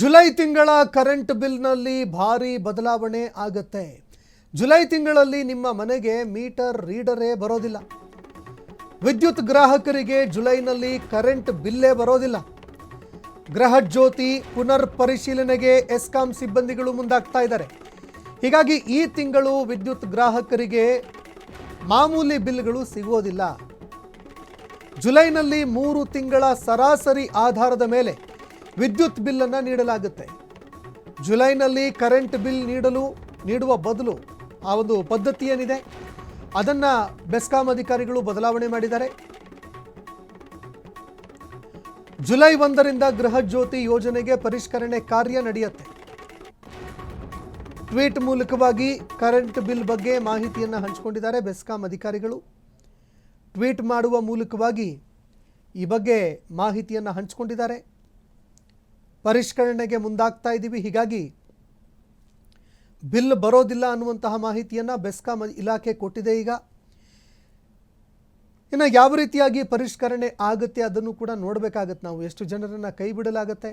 July ತಿಂಗಳ current ಬಿಲ್ನಲ್ಲಿ ಭಾರಿ ಬದಲಾವಣೆ ಆಗುತ್ತೆ. ಜುಲೈ ತಿಂಗಳಲ್ಲಿ ನಿಮ್ಮ ಮನೆಗೆ ಮೀಟರ್ ರೀಡರೇ ಬರೋದಿಲ್ಲ. ವಿದ್ಯುತ್ ಗ್ರಾಹಕರಿಗೆ ಜುಲೈನಲ್ಲಿ ಕರೆಂಟ್ ಬಿಲ್ಲೇ ಬರೋದಿಲ್ಲ. ಗೃಹಜ್ಯೋತಿ ಪುನರ್ ಪರಿಶೀಲನೆಗೆ ಎಸ್ಕಾಂ ಸಿಬ್ಬಂದಿಗಳು ಮುಂದಾಗ್ತಾ ಇದ್ದಾರೆ. ಹೀಗಾಗಿ ಈ ತಿಂಗಳು ವಿದ್ಯುತ್ ಗ್ರಾಹಕರಿಗೆ ಮಾಮೂಲಿ ಬಿಲ್ಗಳು ಸಿಗೋದಿಲ್ಲ. ಜುಲೈನಲ್ಲಿ 3 ತಿಂಗಳ ಸರಾಸರಿ ಆಧಾರದ ಮೇಲೆ ವಿದ್ಯುತ್ ಬಿಲ್ಲನ್ನು ನೀಡಲಾಗುತ್ತೆ. ಜುಲೈನಲ್ಲಿ ಕರೆಂಟ್ ಬಿಲ್ ನೀಡುವ ಬದಲು ಆ ಒಂದು ಪದ್ಧತಿ ಏನಿದೆ ಅದನ್ನು ಬೆಸ್ಕಾಂ ಅಧಿಕಾರಿಗಳು ಬದಲಾವಣೆ ಮಾಡಿದ್ದಾರೆ. ಜುಲೈ 1ರಿಂದ ಗೃಹಜ್ಯೋತಿ ಯೋಜನೆಗೆ ಪರಿಷ್ಕರಣೆ ಕಾರ್ಯ ನಡೆಯುತ್ತೆ. ಟ್ವೀಟ್ ಮೂಲಕವಾಗಿ ಕರೆಂಟ್ ಬಿಲ್ ಬಗ್ಗೆ ಮಾಹಿತಿಯನ್ನು ಹಂಚಿಕೊಂಡಿದ್ದಾರೆ ಬೆಸ್ಕಾಂ ಅಧಿಕಾರಿಗಳು. ಟ್ವೀಟ್ ಮಾಡುವ ಮೂಲಕವಾಗಿ ಈ ಬಗ್ಗೆ ಮಾಹಿತಿಯನ್ನು ಹಂಚಿಕೊಂಡಿದ್ದಾರೆ. ಪರಿಷ್ಕರಣೆಗೆ ಮುಂದಾಗ್ತಾ ಇದ್ದೀವಿ, ಹೀಗಾಗಿ ಬಿಲ್ ಬರೋದಿಲ್ಲ ಅನ್ನುವಂತಹ ಮಾಹಿತಿಯನ್ನು ಬೆಸ್ಕಾಂ ಇಲಾಖೆ ಕೊಟ್ಟಿದೆ. ಈಗ ಇನ್ನು ಯಾವ ರೀತಿಯಾಗಿ ಪರಿಷ್ಕರಣೆ ಆಗುತ್ತೆ ಅದನ್ನು ಕೂಡ ನೋಡಬೇಕಾಗತ್ತೆ. ನಾವು ಎಷ್ಟು ಜನರನ್ನು ಕೈ ಬಿಡಲಾಗತ್ತೆ,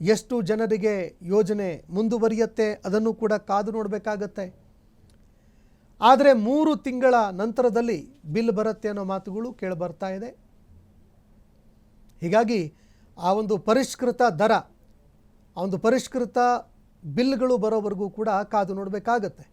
ಎಷ್ಟು ಜನರಿಗೆ ಯೋಜನೆ ಮುಂದುವರಿಯುತ್ತೆ ಅದನ್ನು ಕೂಡ ಕಾದು ನೋಡಬೇಕಾಗತ್ತೆ. ಆದರೆ 3 ತಿಂಗಳ ನಂತರದಲ್ಲಿ ಬಿಲ್ ಬರುತ್ತೆ ಅನ್ನೋ ಮಾತುಗಳು ಕೇಳಿಬರ್ತಾ ಇದೆ. ಹೀಗಾಗಿ ಆ ಒಂದು ಪರಿಷ್ಕೃತ ದರ, ಆ ಒಂದು ಪರಿಷ್ಕೃತ ಬಿಲ್ಗಳು ಬರೋವರೆಗೂ ಕೂಡ ಕಾದು ನೋಡಬೇಕಾಗತ್ತೆ.